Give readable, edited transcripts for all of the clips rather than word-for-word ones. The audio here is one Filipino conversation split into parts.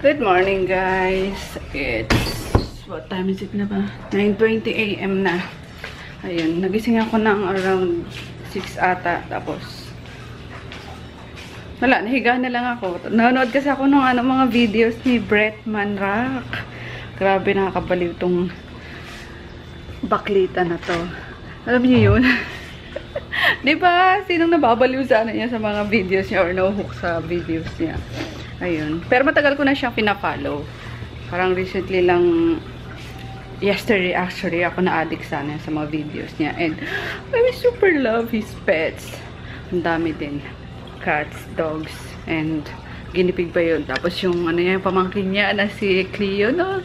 Good morning, guys. It's, what time is it na ba? 9:20 AM na. Ayun, nagising ako ng around 6 ata. Tapos, wala, nahiga na lang ako. Nanonood kasi ako ng mga videos ni Brett Manrak. Grabe, nakakabaliw tong baklita na to. Alam niyo yun? Diba? Sinong nababaliw sana niya sa mga videos niya or no-hook sa videos niya? Ayun. Pero matagal ko na siyang pina-follow. Parang recently lang, yesterday actually, ako na-addict sana sa mga videos niya. And I super love his pets. Ang dami din. Cats, dogs, and ginipig pa yun. Tapos yung yung pamangkin niya na si Cleo, no?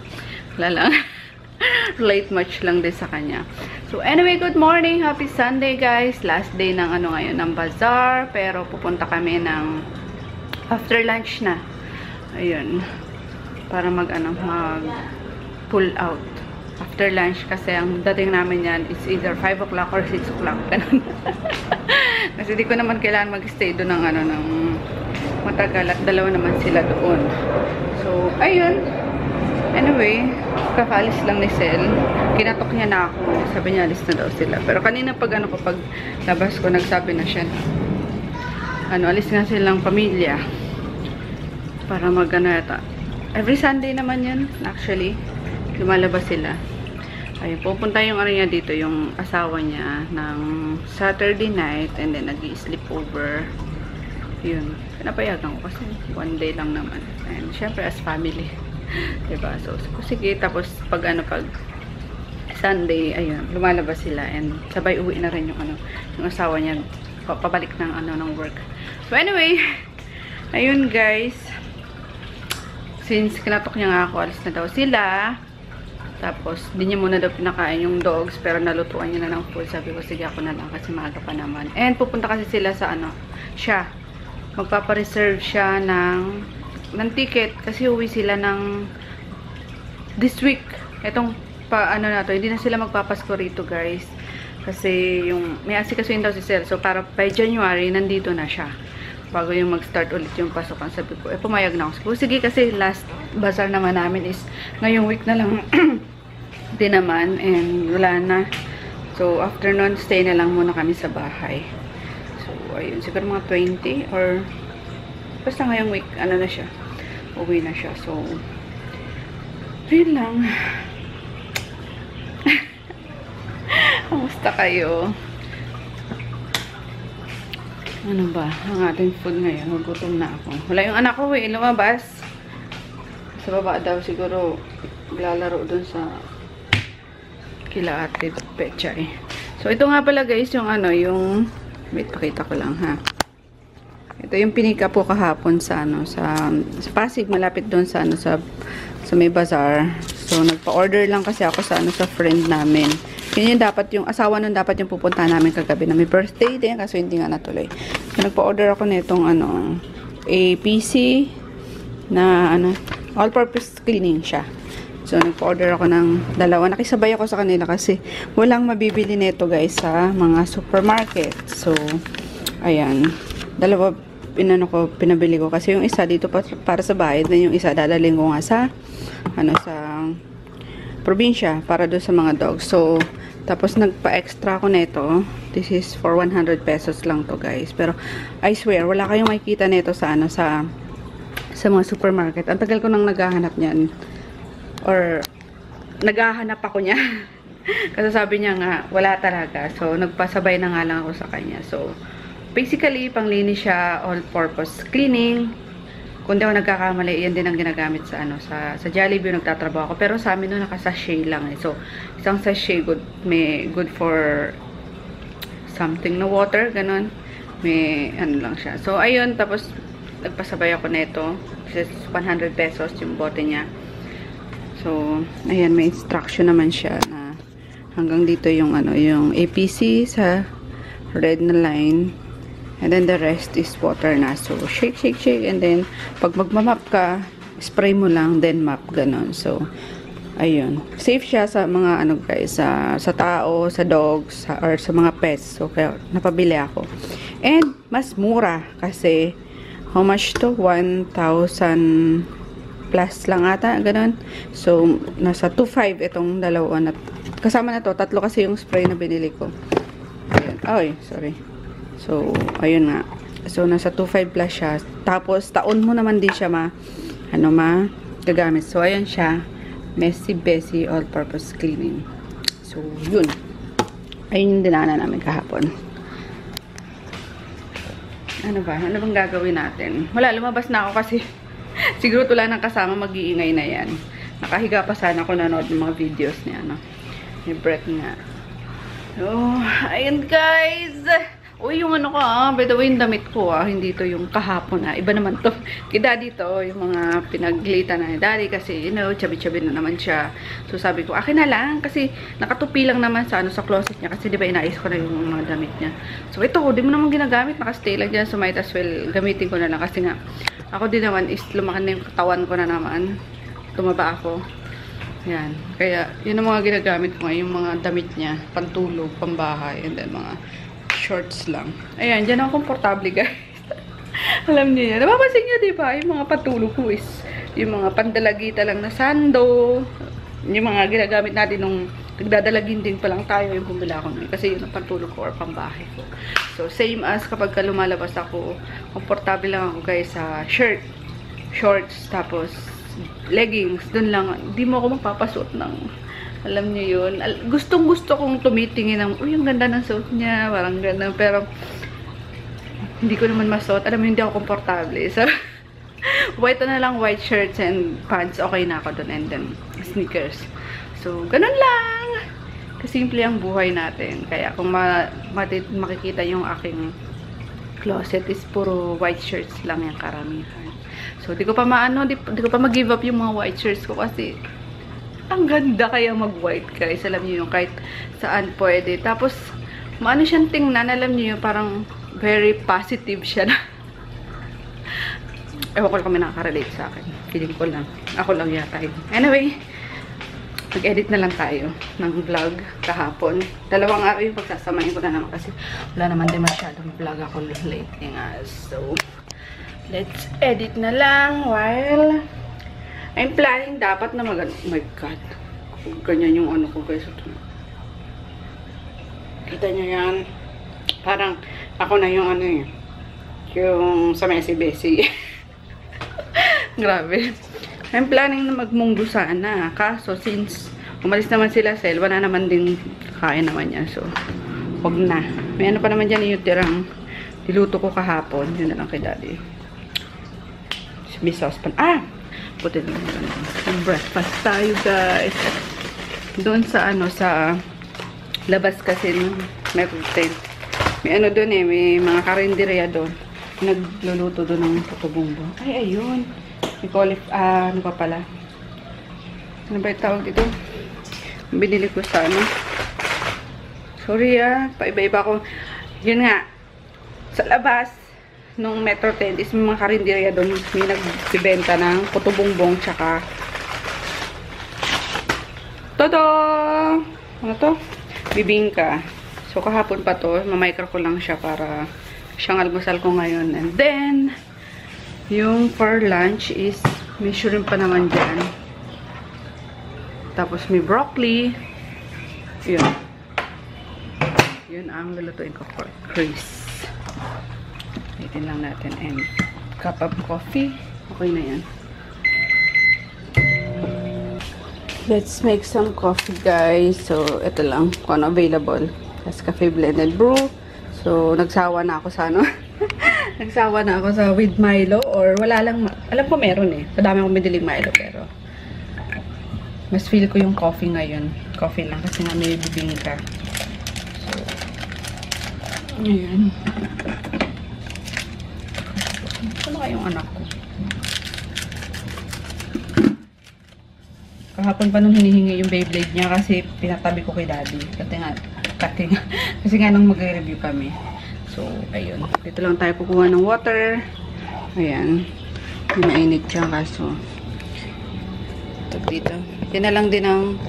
Wala lang. Late much lang din sa kanya. So anyway, good morning. Happy Sunday, guys. Last day ng ngayon, ng bazaar. Pero pupunta kami ng after lunch na. Ayun. Para mag pull out. After lunch kasi ang dating namin yan is either 5 o'clock or 6 o'clock. Ganun. Kasi di ko naman kailangan mag-stay doon ng matagal at dalawa naman sila doon. So, ayun. Anyway, kakalis lang ni Sel. Kinatok niya na ako. Sabi niya, alis na daw sila. Pero kanina pag pag labas ko, nagsabi na siya na alis nga silang pamilya. Para yata. Every Sunday naman yan, actually. Lumalabas sila. Ayun, pupunta yung niya dito, yung asawa niya ng Saturday night and then nag-i-sleep over. Yun. Pinapayagan ko kasi one day lang naman. And syempre as family. Diba? So, sige. Tapos pag Sunday, ayun, lumalabas sila and sabay uwi na rin yung asawa niya pabalik ng ng work. So anyway, ayun guys. Since kinatok niya nga ako, alis na daw sila. Tapos, di niya muna daw pinakain yung dogs, pero nalutuan niya na ng food. Sabi ko, sige ako na lang kasi maaga pa naman. And pupunta kasi sila sa siya. Magpapareserve siya ng ticket kasi uwi sila ng this week. Etong na to, hindi na sila magpapasko rito, guys. Kasi may asikasuhin daw si Sel. So, para by January, nandito na siya. Bago yung mag-start ulit yung pasokan. Sabi ko, pumayag na ako. Sige, kasi last bazaar naman namin is ngayong week na lang din naman. And wala na. So, after nun, stay na lang muna kami sa bahay. So, ayun. Siguro mga 20 or basta ngayong week, na siya. Uwi na siya. So, yun lang. Kamusta kayo? Ano ba? Ang ating food ngayon. Nagutom na ako. Wala yung anak ko lumabas. Sa baba daw siguro lalaro dun sa kila ate Pechay. So ito nga pala guys yung wait, pakita ko lang ha. Ito yung pinika po kahapon sa sa Pasig, malapit doon sa sa may bazaar. So nagpa-order lang kasi ako sa sa friend namin. Yun yung dapat, yung asawa nun dapat yung pupunta namin kagabi na may birthday din, kaso hindi nga natuloy. So, nagpa-order ako nitong APC na all-purpose cleaning siya. So, nagpa-order ako ng dalawa. Nakisabay ako sa kanila kasi walang mabibili nito guys sa mga supermarket. So, ayan. Dalawa pinabili ko kasi yung isa dito para sa bahay, then yung isa dadaling ko nga sa sa probinsya para do sa mga dogs. So, tapos nagpa-extra ako nito. This is for 100 pesos lang to guys. Pero I swear, wala kayong makikita nito sa sa mga supermarket. Ang tagal ko nang naghahanap niyan. Or naghahanap ako niya. Kasi sabi niya nga, wala talaga. So, nagpasabay na nga lang ako sa kanya. So, basically, panglinis siya, all-purpose cleaning. Kung di ako nagkakamali, yan din ang ginagamit sa sa Jollibee nagtatrabaho ako. Pero sa amin no, naka-sachet lang eh. So, isang sachet good for something na water, ganun. May lang siya. So, ayun, tapos nagpasabay ako nito. This is 100 pesos yung bote niya. So, ayan, may instruction naman siya na hanggang dito yung yung APC sa red na line. And then the rest is water na. So, shake, shake, shake. And then, pag magmamap ka, spray mo lang, then map. Ganon. So, ayun. Safe siya sa mga, guys, sa tao, sa dogs, or sa mga pets. So, kaya napabili ako. And, mas mura. Kasi, how much to? 1,000 plus lang ata, ganun. So, nasa 2.5 itong dalawa na, kasama na to, tatlo kasi yung spray na binili ko. Ayan. Ay, sorry. So, ayun nga. So, nasa 2.5 plus siya. Tapos, taon mo naman din siya gagamit. So, ayan siya. Messy Bessie All-Purpose Cleaning. So, yun. Ayun yung dinaanan namin kahapon. Ano ba? Ano bang gagawin natin? Wala, lumabas na ako kasi siguro wala nang kasama, mag-iingay na yan. Nakahiga pa sana ako nanood ng mga videos niya, no? May breath nga. So, ayun guys! Uy, yung ano ko by the way, yung damit ko hindi to yung kahapon iba naman to. Kay daddy to, yung mga pinaglita na ni daddy kasi, you know, chabi-chabi na naman siya. So, sabi ko, akin na lang kasi nakatupi lang naman sa closet niya kasi di ba inais ko na yung mga damit niya. So, ito, di mo naman ginagamit, nakastay lang dyan. So, might as well, gamitin ko na lang kasi nga, ako din naman is lumaki na yung katawan ko na naman. Tumaba ako. Yan. Kaya, yun ang mga ginagamit ko ngayon, yung mga damit niya, pantulog, pambahay, and then mga shorts lang. Ayan, dyan ako komportable guys. Alam niyo yan. Napapansin niyo, diba? Yung mga patulog ko is yung mga pandalagita lang na sando. Yung mga ginagamit natin nung nagdadalagin din pa lang tayo yung bumila ko nun. Kasi yun ang pantulog ko or pambahay ko. So, same as kapag lumalabas ako, komportable lang ako guys sa shirt, shorts, tapos leggings. Dun lang. Hindi mo ako magpapasuot ng alam niyo yun. Gustong-gusto kong tumitingin ng, uy, ang ganda ng suot niya. Parang ganda. Pero, hindi ko naman masuot. Alam mo, hindi ako komportable. So, white na lang, white shirts and pants. Okay na ako dun. And then, sneakers. So, ganun lang. Kasimple ang buhay natin. Kaya, kung makikita yung aking closet is puro white shirts lang yung karamihan. So, di ko pa di ko pa mag-give up yung mga white shirts ko kasi ang ganda kaya mag-white guys. Alam niyo yung kahit saan pwede. Tapos, maano siyang tingnan. Alam niyo yung parang very positive siya na. Ewan ko lang kami nakaka-relate sa akin. Feeling ko lang. Ako lang yata yun. Anyway, mag-edit na lang tayo ng vlog kahapon. 2 araw yung pagsasamahin ko na naman kasi wala naman din masyadong vlog ako lately nga. So, let's edit na lang while I'm planning dapat na oh my god. Ganyan yung ano ko guys. Kita nyo yan. Parang ako na yung ano yung sa Messy Bessie. Grabe. I'm planning na magmunggo sana. Kaso since umalis naman sila sel, wala naman din kain naman yan. So, wag na. May ano pa naman dyan yung tirang niluto ko kahapon. Yun na lang kay daddy. May saucepan. Puti din yung breakfast tayo guys. Doon sa sa labas kasi may tent. May ano doon may mga karinderya doon. Nagluluto doon ng puto bumbong. Ay, ayun. May ano pa pala. Ano ba yung tawag dito? Binili ko sa Sorry paiba-iba ko. Yun nga. Sa labas nung Metro 10 is may mga karinderya doon. May nagbibenta ng puto bumbong tsaka todo! Ano to? Bibingka. So, kahapon pa to. Mamicro ko lang siya para siyang almusal ko ngayon. And then, yung for lunch is may shrimp pa naman dyan. Tapos may broccoli. Yun. Yun ang lulutuin ko for Chris. Itin lang natin and cup of coffee. Okay na yan. Let's make some coffee guys. So, ito lang kung ano available. Nescafe blended brew. So, nagsawa na ako sa nagsawa na ako sa with Milo or wala lang. Alam ko meron Madami akong biniling Milo pero mas feel ko yung coffee ngayon. Coffee lang kasi nga may bibingka. So, ayan. Ano kayong anak ko? Kahapon pa nung hinihingi yung Beyblade niya kasi pinatabi ko kay daddy. Kasi nga nung magre-review kami. So, ayun. Dito lang tayo kukuha ng water. Ayan. Mainit siya kaso. Ito dito. Yan na lang din ang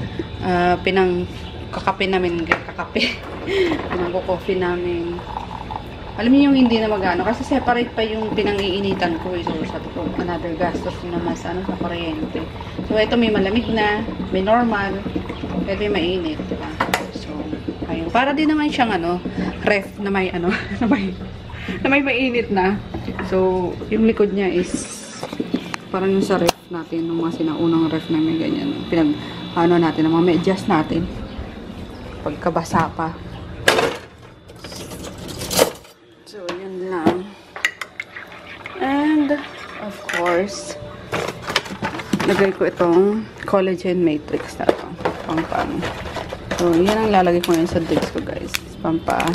pinang kakape namin. Kakape. Pinang coffee namin Alam niyo yung hindi na magano kasi separate pa yung pinang-iinitan ko. So, sabi ko, another gastos naman sa ano, sa kuryente. So, ito may malamig na, may normal, pwede mainit, diba? So, ayun. Para din naman siyang ano, ref na may ano, na may mainit na. So, yung likod niya is parang yung sa ref natin, yung mga sinaunang ref na may ganyan. Ano natin, mga medyas natin. Pagkabasa pa. So, yun lang. And, of course, lagay ko itong collagen matrix na ito. Pampang. So, yan ang lalagay ko ngayon sa digs ko, guys. Pampa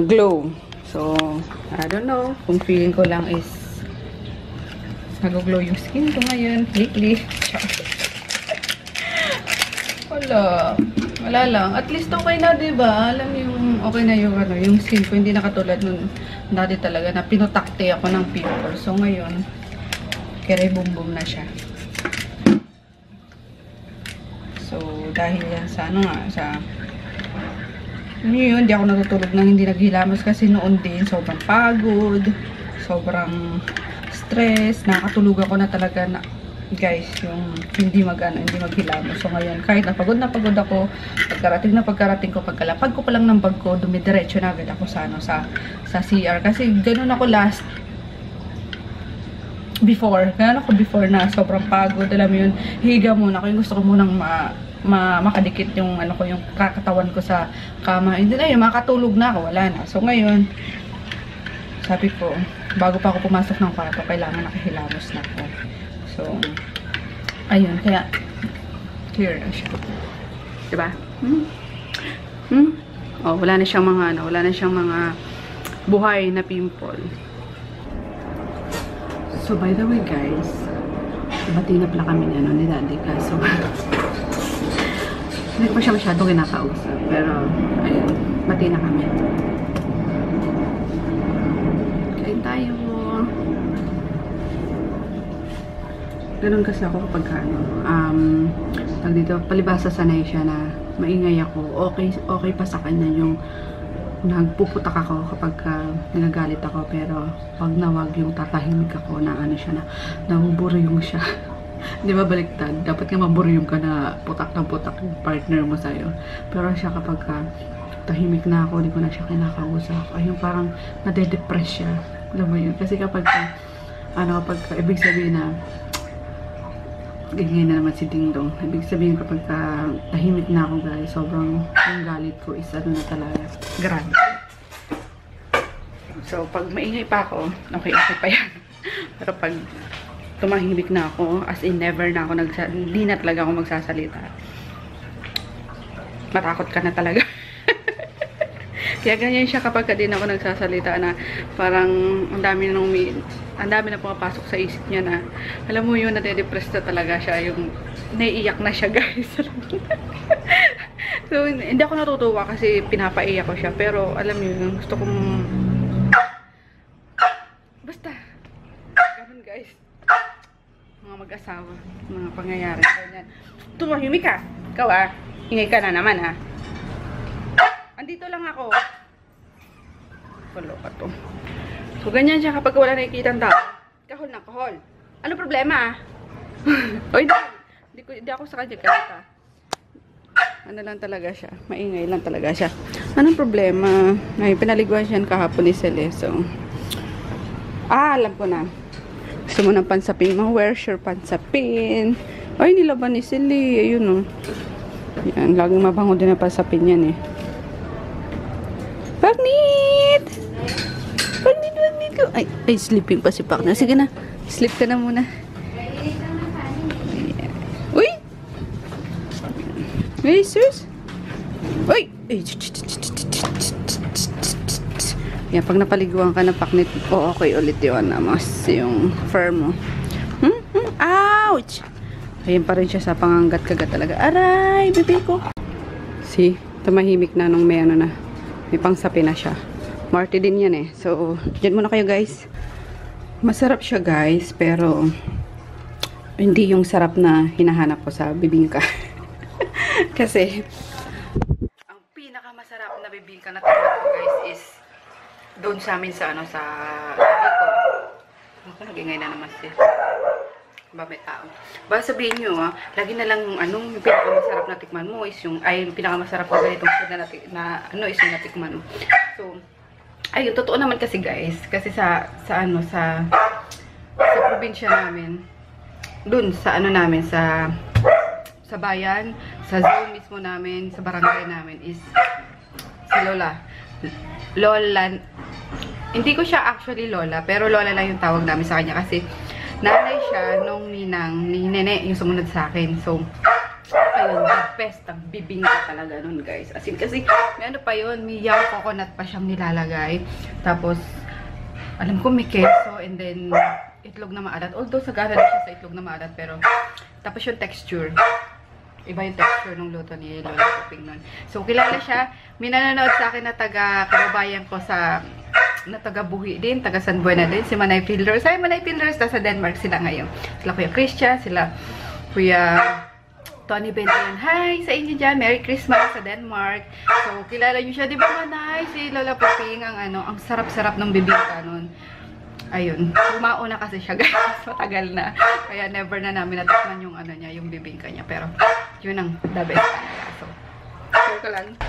glow. So, I don't know. Kung feeling ko lang is nag-glow yung skin ko ngayon. Lately. Wala lang. At least okay na, diba? Alam yung okay na yung ano, yung skin ko. Hindi na katulad nun dati talaga na pinutakte ako ng pimple. So, ngayon, kere boom na siya. So, dahil yan sa ano nga, sa yun, hindi ako natutulog na hindi naghilamos kasi noon din, sobrang pagod, sobrang stress, nakatulog ako na talaga na, guys, yung hindi maghilamos. So, ngayon, kahit napagod ako, pagkarating ko, pagkalapag ko pa lang ng bag ko, dumidiretso na agad ako sa, ano, sa CR. Kasi, ganun ako before na sobrang pagod, alam mo yun, higa muna ako, yung gusto ko munang makadikit yung ano ko, yung kakatawan ko sa kama. Hindi na yun, makatulog na ako, wala na. So ngayon, sabi ko, bago pa ako pumasok ng kwarto, kailangan nakahilamos na ako. So, ayun, kaya clear na siya. Diba? Oh, wala na siyang mga buhay na pimple. So, by the way, guys, bati na pala kami ni Daddy. Kaso, hindi ko pa siya masyadong kinakausap. Pero, ayun, bati na kami. Kain tayo. Ganun kasi ako kapag dito, palibasa sanay siya na maingay ako. Okay pa sa kanya yung nagpuputak ako kapag nagagalit ako. Pero, pag nawag yung tatahimik ako na ano siya na, nabuburyong siya. Di ba baliktad? Dapat nga maburyong ka na putak ng putak yung partner mo sa'yo. Pero siya kapag tahimik na ako, di ko na siya kinakausap. Ayun, parang nade-depress siya. Alam mo yun? Kasi kapag ibig sabihin na ganyan na naman si Ding Dong. Ibig sabihin kapag tahimik na ako, guys, sobrang yung galit ko is ano na talaga. Grabe. So, pag maingay pa ako, okay pa yan. Pero pag tumahimik na ako, as in never na ako hindi na talaga ako magsasalita. Matakot ka na talaga. Kaya ganyan siya kapag din ako nagsasalita na parang ang dami na pumapasok sa isip niya na alam mo yun, nade-depress na talaga siya, yung naiiyak na siya, guys. So, hindi ako natutuwa kasi pinapaiyak ko siya, pero alam niyo yung gusto kong basta ganun, guys, mga mag-asawa, mga pangyayari ganyan. Tumahimik ka, ikaw ingay ka na naman andito lang ako. Wala ka to. So, ganyan siya kapag wala nakikita ang tao. Kahol na kahol. Ano problema Oy, hindi ako sa kanya galit Ano lang talaga siya. Maingay lang talaga siya. Anong problema? May pinaliguan siya kahapon ni Cele. So, alam ko na. Gusto mo ng pansapin mo? Where's your pansapin? Ay, nilaban ni Cele. Ayun Yan, laging mabango din na pansapin yan Paknit! Paknit. Ay, sleeping pa si Paknit. Sige na, sleep ka na muna. Uy! Hey, sus! Uy! Yan, pag napaliguan ka ng Paknit, okay ulit yun. Mas yung fur mo. Ouch! Ayan pa rin siya sa panganggat-kagat talaga. Aray, bibig ko. See, tumahimik na nung may na. May pangsapi na siya. Marty din yan So, dyan muna kayo, guys. Masarap siya, guys. Pero, hindi yung sarap na hinahanap ko sa bibingka. Kasi, ang pinakamasarap na bibingka na tayo, guys, doon sa amin sa ano sa Bicol. Nakalagay ngayon na naman siya. Ba may tao. Ba sabihin nyo lagi na lang yung pinakamasarap na tikman mo is yung yung pinakamasarap na ganitong food na is yung natikman mo. So ayun, totoo naman kasi guys, kasi sa probinsya namin, dun sa namin sa bayan, sa zone mismo namin, sa barangay namin is si Lola, hindi ko siya actually Lola, pero Lola lang yung tawag namin sa kanya kasi nanay siya nung ninang ni Nene yung sumunod sa akin. So, ayun, the best ang bibingka talaga nun guys. As in, kasi may ano pa yun, may young coconut pa siyang nilalagay. Tapos, alam ko may keso and then itlog na maalat. Although, sagana na siya sa itlog na maalat, pero tapos yung texture. Iba yung texture ng luto ni Lola Puping nun. So, kilala siya. May nanonood sa akin na taga-kababayan ko na taga-Buhi din, taga San Buena din, si Manay Pilders. Ay, Manay Pilders, nasa Denmark sila ngayon. Sila Kuya Christian, sila Kuya Tony Bentayan. Hi sa inyo dyan, Merry Christmas sa Denmark. So, kilala nyo siya, di ba Manay? Si Lola Puping, ang sarap-sarap ng bibingka nun. Ayun, umauna kasi siya guys, matagal na. Kaya never na namin natikman yung yung bibingka niya. Pero, yun ang the best talaga. So, share ko lang.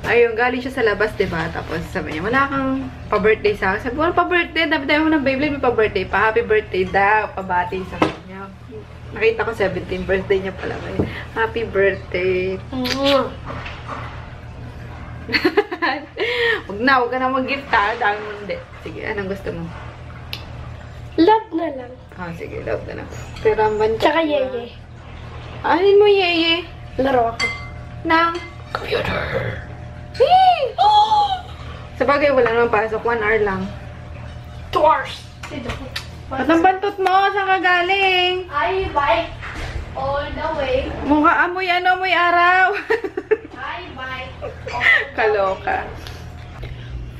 Ayun, galing siya sa labas, diba? Tapos sabi niya, wala kang pa-birthday sa akin. Sabi ko, pa-birthday? Dapat tayo mo ng Beyblade, may pa-birthday pa. Happy birthday daw, pabati sa kanya. Nakita ko 17th birthday niya pala ngayon. Happy birthday. Huwag ka na mag-gift ha. Dami mo hindi. Sige, anong gusto mo? Love na lang. Sige, love na lang. Pero ang Tsaka yeye. Alin mo yeye? Laro ako. Ng computer. Sa bagay, wala naman pasok. 1 hour lang. 2 hours. Ba't ang bantot mo? Saan ka galing? I bike all the way. Mukha amoy amoy araw. I bike. Kaloka.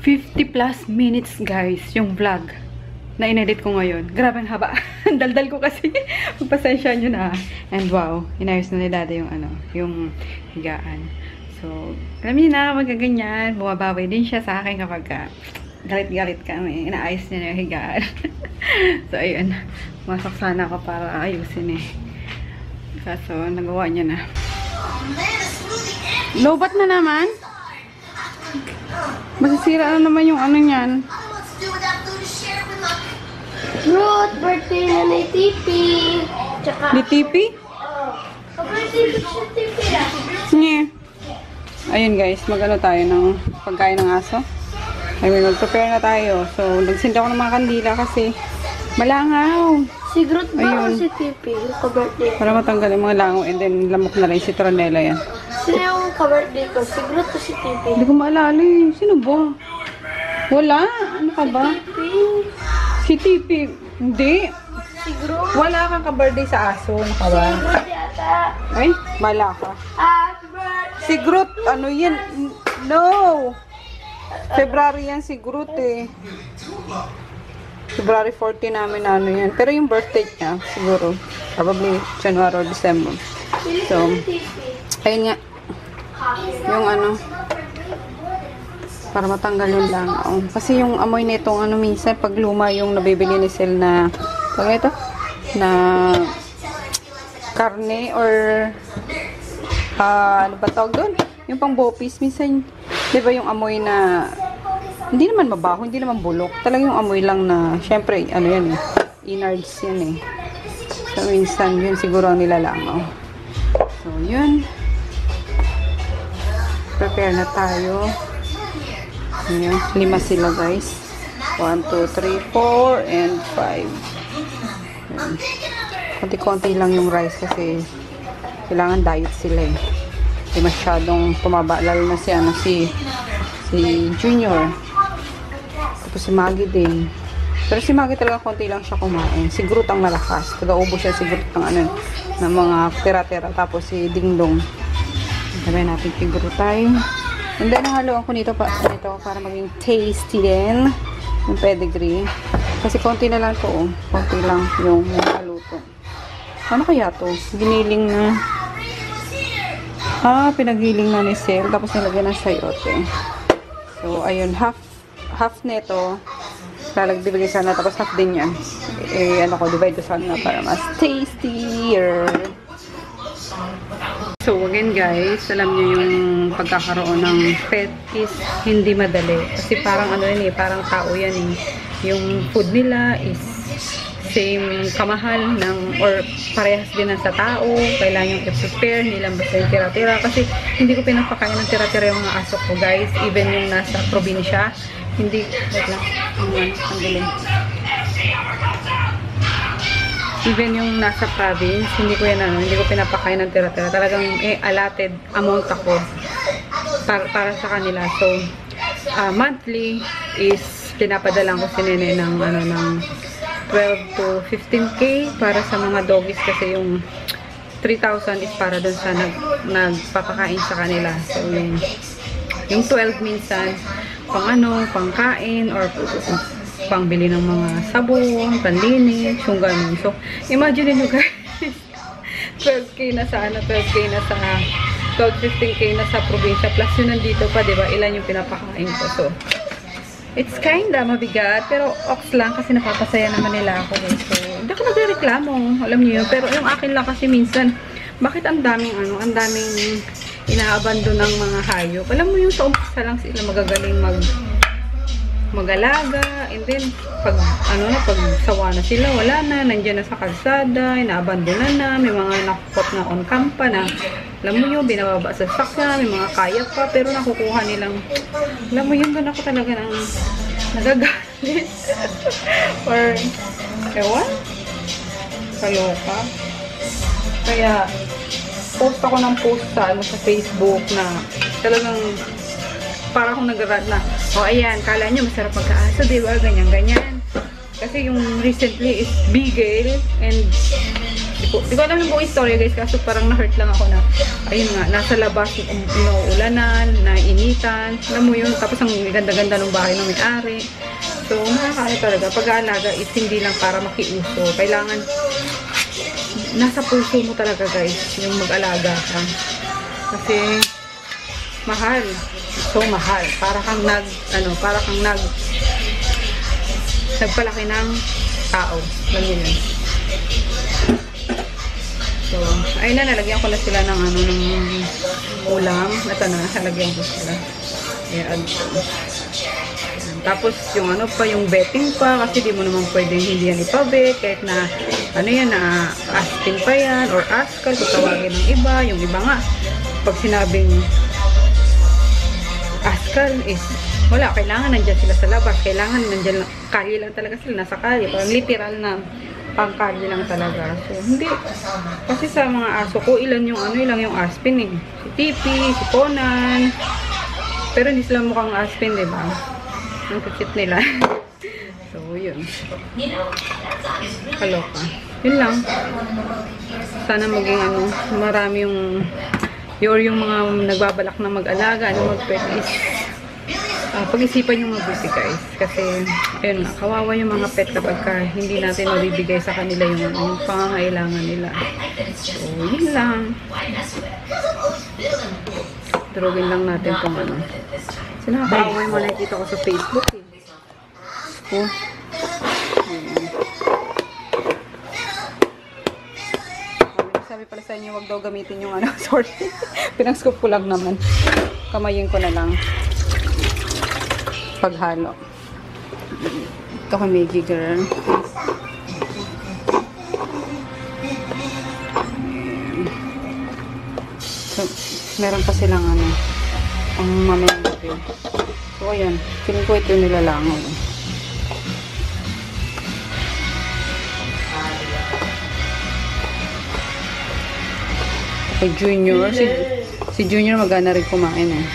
50 plus minutes guys, yung vlog na inedit ko ngayon. Grabe ang haba. Daldal ko kasi. Magpasensya nyo na. And wow, inayos na ni Dada yung higaan. So, alam niyo na, magaganyan. Bumabawi din siya sa akin kapag galit-galit kami. Inaayos niya na yung higaan. So, ayun. Masok sana ako para ayusin eh. Kaso, nagawa niya na. Lobat na naman? Masisira na naman yung niyan. Ruth, birthday na ni Tipi. Tsaka... Di TV? birthday si Tipi na. Nye. Ayun guys, mag-ano tayo ng pagkain ng aso. I mean, mag-prepare na tayo. So, nagsinda ko ng mga kandila kasi malangaw. Si Groot ba Ayun. o si Tipi? Yung ka-birthday. Para matanggal yung mga langaw and then lamok na rin si Tronella yan. Sino yung ka-birthday ko? Si Groot o si Tipi? Hindi ko maalala eh. Sino ba? Wala. Ano ka ba? Tipi. Si Tipi. Hindi. Si Groot. Wala kang ka-birthday sa aso. Ano ka ba? Si Groot yata. Ay, bala ka. Happy birthday. Si Groot, ano yan? No! February yan si Groot eh. February 14 namin na yan. Pero yung birthday niya, siguro, probably January or December. So, ayun nga. Yung para matanggal yung langaw. Kasi yung amoy nitong minsan, pag luma yung nabibili ni Sel na, na karne or ano ba tawag doon? Yung pang bopis, minsan, di ba yung amoy na, hindi naman mabaho, hindi naman bulok. Talagang yung amoy lang na, syempre, yan eh, innards yan eh. So, minsan, yun siguro ang nilalangaw. So, yun. Prepare na tayo. Ayan, 5 sila guys. 1, 2, 3, 4, and 5. Ayan. Konti-konti lang yung rice kasi kailangan diet sila eh. Hindi masyadong tumaba. Lalo na si Junior. Tapos si Maggie din. Pero si Maggie talaga konti lang siya kumain. Si Groot ang malakas. Taga-ubo siya si Groot ng mga tira-tira. Tapos si Dingdong. Gawin natin si Groot tayo. And then, haluan ko nito para maging tasty din. Yung pedigree. Kasi konti na lang to. Konti lang yung haluto. Ano kaya to? Giniling na. Pinaghiling na ni Sel. Tapos nilagyan ng sayote. So, ayun. Half half nito, lalagdibigay sana, tapos half din yan. Ano ko, divide ko sana para mas tastier. So, again guys, alam niyo yung pagkakaroon ng pet is hindi madali. Kasi parang ano yun parang tao yan Yung food nila is same kamahal or parehas din sa tao. Kailangan yung i-prepare nilang basta yung tira-tira. Kasi hindi ko pinapakain ng tira-tira yung mga aso ko guys. Even yung nasa probinsya. Hindi, wait lang. Ang galing. Even yung nasa province, hindi ko pinapakain ng tira-tira. Talagang allotted amount ako para sa kanila. So, monthly is pinapadala ko si Nene ng 12 to 15K para sa mga doggies kasi yung 3,000 is para dun sa nagpapakain sa kanila. So, yung 12 minsan, pangkain or pangbili ng mga sabon, panlinis, yung ganun. So, imagine nyo guys, 12K na sa 12K na sa 12-15K na sa probinsya, plus yun nandito pa, diba? Ilan yung pinapakain ko. So, it's kinda mabigat, pero ox lang kasi napapasaya naman nila ako. So, hindi ako nagreklamo, alam niyo yun. Pero yung akin lang kasi minsan, bakit ang daming inaabandon ng mga hayop? Alam mo yung sa umpisa lang sila magagaling mag-alaga, and then pag sawa na sila, wala na, nandiyan na sa kalsada, inaabandona na, may mga nakukot na on campa na, alam mo yun, binababa sa sakya, may mga kaya pa, pero nakukuha nilang, alam mo yun, doon ako talaga nagagalit. Or, ewan, kaloka. Kaya, post ako ng post sa Facebook na talagang para akong nag-rant na, ayan, kala nyo masarap magka-aso, diba? Ganyan-ganyan. Kasi yung recently is Beagle, and di ko alam yung buong story guys, kaso parang na-hurt lang ako na, ayun nga, nasa labas, inuulanan, nainitan, alam mo yun, tapos ang ganda-ganda ng bahay ng may-ari. So, nakakaya talaga. Pag-aalaga is hindi lang para makiuso. Kailangan, nasa puso mo talaga guys, yung mag-alaga ka. Kasi, mahal. So, mahal. Para kang nagpalaki ng tao. Lang yun. So, ayun na, nalagyan ko na sila ng ulam. Ito na, nalagyan ko sila. Ayan. Tapos, yung yung betting pa, kasi di mo naman pwedeng hindi yan ipabet, kahit na, na astin pa yan, or askal, kung tawagin ng iba. Yung iba nga, pag sinabing askal is wala, kailangan nandyan sila sa labas, kailangan nandyan lang, kali lang talaga sila, nasa kali, parang literal na pangkali lang talaga. So, hindi, kasi sa mga aso ko, ilan yung aspin si Tipi, si Conan, pero hindi sila mukhang aspin, diba? Ang kukit nila. So, yun. Kaloka. Yun lang. Sana maging marami yung mga nagbabalak na mag-alaga, mag-pet is pag-isipan yung mabuti guys. Kasi, ayun nga, kawawa yung mga pet kapag hindi natin mabibigay sa kanila yung pangangailangan nila. So, yun lang. Drogin lang natin kung So, nakakawa yung mga nakikita ko sa Facebook eh. Sabi pala sa inyo, wag daw gamitin yung sorry. Pinag-scoop ko lang naman. Kamayin ko na lang. Paghalo. Ito kay Maggie girl. So, meron pa silang ang mamayang gabi. So, ayan. Feeling ko ito yung nilalangaw. Kay Junior. Si Junior magana rin kumain eh.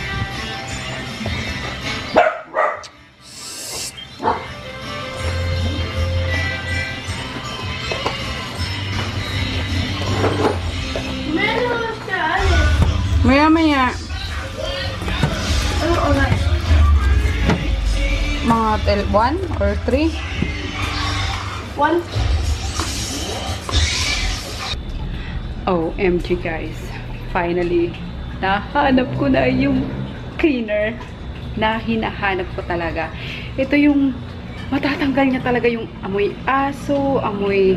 Maya-maya. Ano oras? Mga 1 or 3? 1. OMG guys. Finally, nahanap ko na yung cleaner na hinahanap ko talaga. ito yung matatanggal niya talaga yung amoy aso, amoy...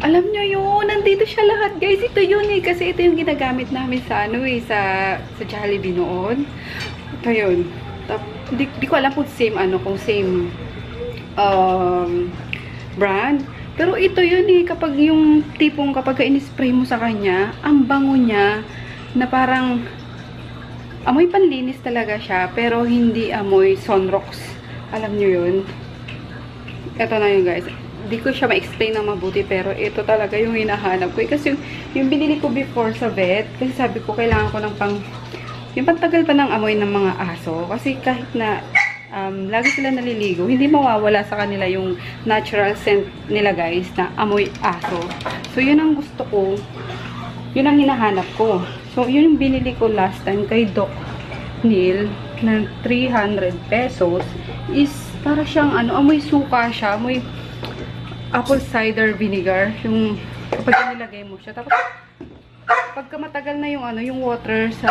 Alam nyo yun, nandito siya lahat, guys. Ito yun eh, kasi ito yung ginagamit namin sa ano eh, sa Jollibee noon. Ito yun. Di ko alam kung same brand. Pero ito yun eh, kapag yung tipong kapag in-spray mo sa kanya, ang bango niya na parang amoy panlinis talaga siya, pero hindi amoy Sunrox. Alam nyo yun? Ito na yun, guys. Di ko siya ma-explain na mabuti, pero ito talaga yung hinahanap ko. Kasi yung binili ko before sa vet, kasi sabi ko, kailangan ko ng yung pantagal pa ng amoy ng mga aso. Kasi kahit na lagi sila naliligo, hindi mawawala sa kanila yung natural scent nila, guys, na amoy aso. So, yun ang gusto ko. Yun ang hinahanap ko. So, yun yung binili ko last time kay Doc Neil na 300 pesos is para siyang amoy suka siya, amoy apple cider vinegar, yung kapag nilagay mo siya. Tapos, pagka matagal na yung yung water sa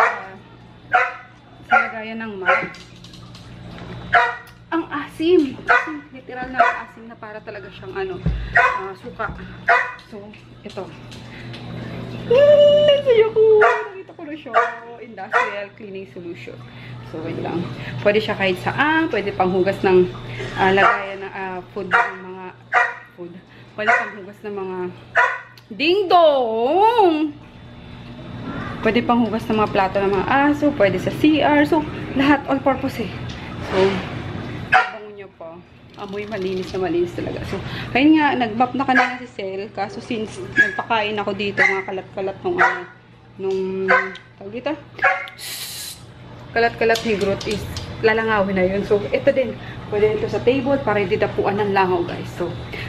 lagayan ng mug, ang asim. Literal na asim na para talaga siyang suka. So, ito. Nasaya ko. Nakita ko na siya. Industrial cleaning solution. So, wait lang. Pwede siya kahit saan. Pwede panghugas ng lagayan ng food ng mga food. Pwede panghugas ng mga ding-dong! Pwede panghugas ng mga plato ng mga aso. Pwede sa CR. So, lahat all purpose eh. So, bango niya pa. Amoy malinis na malinis talaga. So, ayun nga, nag-map na kanina si Sel. Kaso since nagpakain ako dito, mga kalat-kalat nung tawag dito? Kalat-kalat ni Groot is lalangawin na yun. So, ito din. Pwede ito sa table para hindi tapuan ng langaw, guys. So,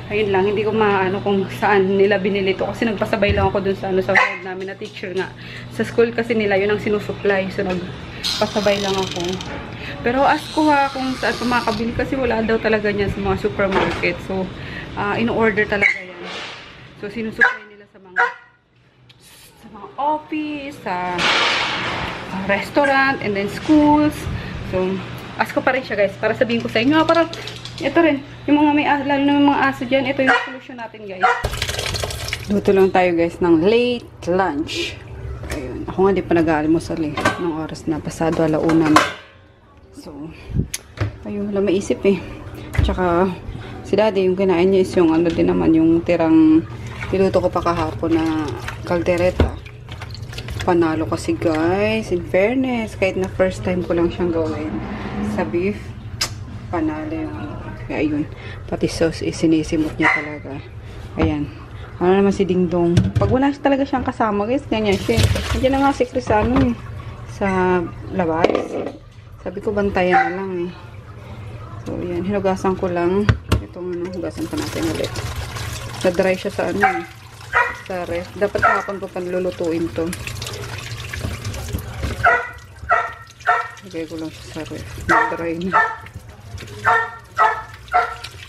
ayun lang. Hindi ko maano kung saan nila binili ito. Kasi nagpasabay lang ako dun sa sa web namin na teacher nga. Sa school kasi nila, yun ang sinusupply. So, nagpasabay lang ako. Pero ask ko kung saan pa makakabili kasi wala daw talaga niyan sa mga supermarket. So, in-order talaga yan. So, sinusupply nila sa mga office, sa restaurant, and then schools. So, ask ko pa rin siya, guys, para sabihin ko sa inyo. Para, ito rin, yung mga lalo na yung mga aso dyan, ito yung solution natin, guys. Luto lang tayo, guys, ng late lunch. Ayun. Ako nga, di pa nag-aalmusal eh. Nung oras na, pasado 1:00 na. So, ayun, wala maisip eh. Tsaka, si daddy, yung kinain niya is yung din naman, yung tirang piluto ko pa kahapon na kaldereta. Panalo kasi, guys, in fairness, kahit na first time ko lang siyang gawin sa beef, panalo yung kaya yun, pati sauce is sinisimot niya talaga. Ayan, ano naman si Ding Dong, pag wala talaga siyang kasama, guys, ganyan siya. Nandiyan na nga si Chris sa labas. Sabi ko, bantayan na lang eh. So, yan. Hinugasan ko lang. Itong hugasan pa natin ulit. Na-dry siya sa sa ref. Dapat hapon ko panlulutuin to. Lagay ko lang siya sa ref. Na-dry na.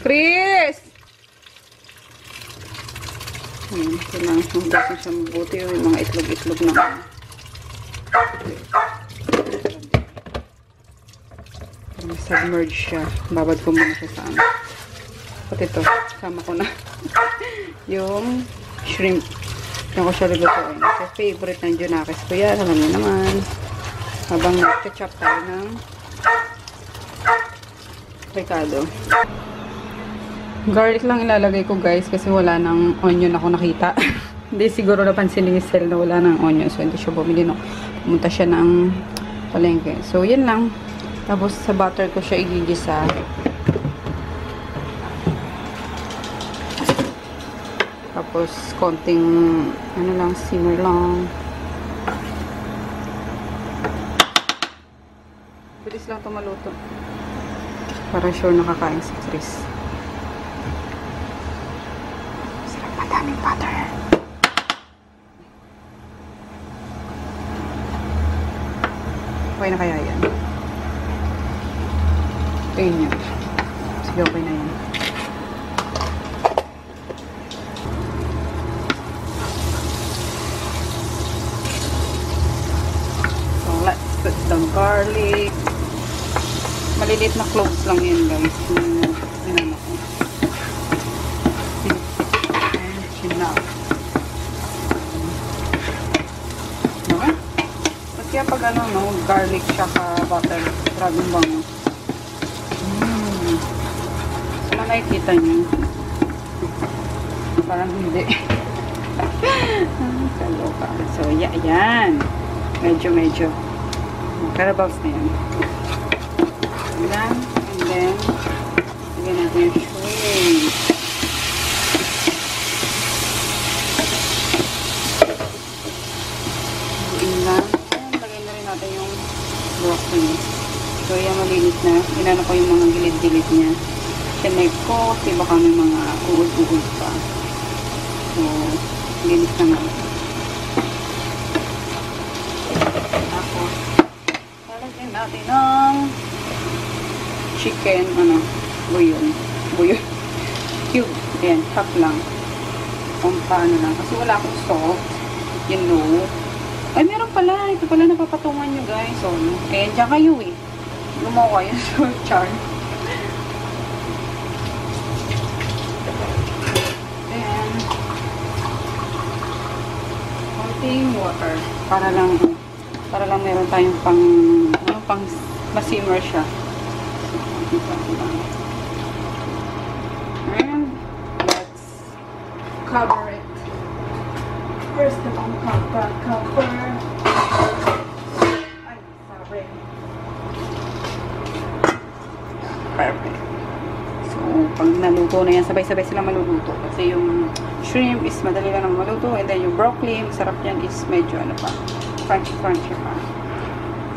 Chris! Ayan. Kailangan hugasan siya mabuti. Yung mga itlog-itlog na. Submerge siya. Babad ko muna siya sa pati ito. Sama ko na. Yung shrimp. Yan ko siya lulutuin. Kasi favorite ng Junakis ko yan. Alam niyo naman. Habang nag-chop tayo ng ricado. Garlic lang ilalagay ko, guys. Kasi wala nang onion ako nakita. Hindi siguro napansin ni Sel na wala nang onion. So, hindi siya bumili. No? Pumunta siya ng palengke. So, yan lang. Tapos, sa butter ko siya igigisa. Tapos, konting, simmer lang. Bilis lang ito maluto. Para sure nakakain si Chris. Sarap, madaming butter. Okay na kaya yan? Tingin nyo. Sige, okay na yan. So, let's put some garlic. Maliliit na cloves lang yan, guys. Ano ko. And chinap. No? Ba't kaya pag ano, no? Garlic siya ka butter. Grabing bango. Saan nakikita niyo? Parang hindi. Kaloka. So, yan. Medyo. Carabaos na yan. Lang. And then, lagyan natin yung shrimp. Lang. And lagyan na rin natin yung broccoli. So, yan malinis na. Inano ko yung mga gilid-gilid niya. Chinek ko. Kasi baka may mga uhod-uhod pa. So, linis na nga. Tapos, lalagyan natin ng chicken, buyon. Cube. Ayan, half lang. Kung paano lang. Kasi wala akong salt. You know. Ay, meron pala. Ito pala napapatungan nyo, guys. So, ayan, dyan kayo eh. Gumawa yung salt char. Ayan. Konting water. Para lang meron tayong pang ma-simmer siya. And let's cover it. First, cover. Ay, sorry. Perfect. So, pag naluto na yan, sabay-sabay sila maluluto. Kasi yung shrimp is madali lang naman maluto. And then yung broccoli, masarap yan is medyo crunchy pa.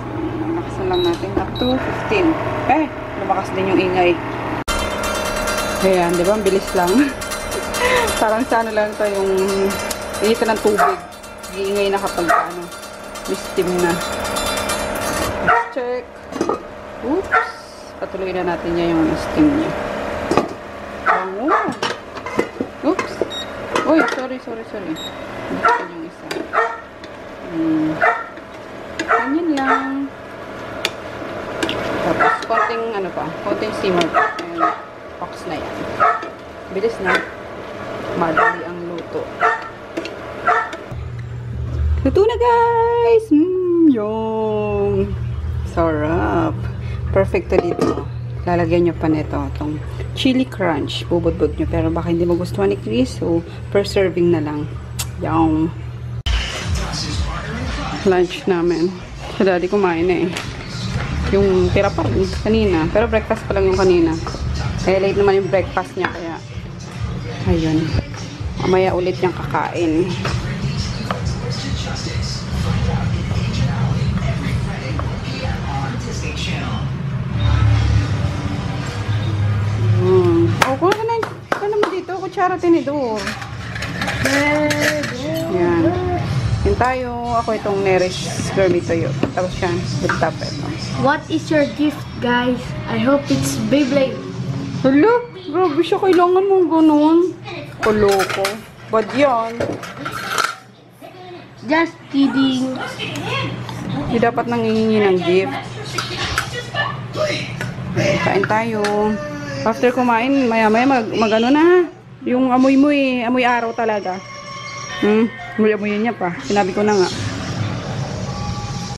So, nakasan lang natin up to 15. Eh, lumakas din yung ingay. Ayan, di ba? Ang bilis lang. Parang sana lang ito yung initan ng tubig. Iingay na kapag steam na. Check. Oops. Patuloy na natin niya yung steam niya. Oops. Uy, sorry. Buksan yung isa. Ganyan lang. Tapos, konting simmer pa. Ayan, box na yan. Bilis na. Madali ang luto. Luto na, guys! Yung sarap. Perfecto dito. Lalagyan nyo pa nito itong chili crunch. Bubudbud nyo. Pero baka hindi magustuhan ni Chris. So, per serving na lang. Yung lunch namin. Sa daddy kumain eh. Yung tira pa rin kanina. Pero breakfast pa lang yung kanina. Kaya late naman yung breakfast niya. Kaya, ayun. Mamaya ulit niyang kakain. O, kung ano mo dito? Kutsara tinidor. Yan. Yan tayo. Ako itong Nerish Gourmet Toyo. Tapos yan. With top ito. What is your gift, guys? I hope it's Beyblade. Hala, grabe siya. Kailangan mong ganun. Koloko. Bad yan. Just kidding. Hindi dapat nangihingi ng gift. Kain tayo. After kumain, maya-maya mag-ano na. Yung amoy mo eh. Amoy araw talaga. Amoy niya pa. Sinabi ko na nga.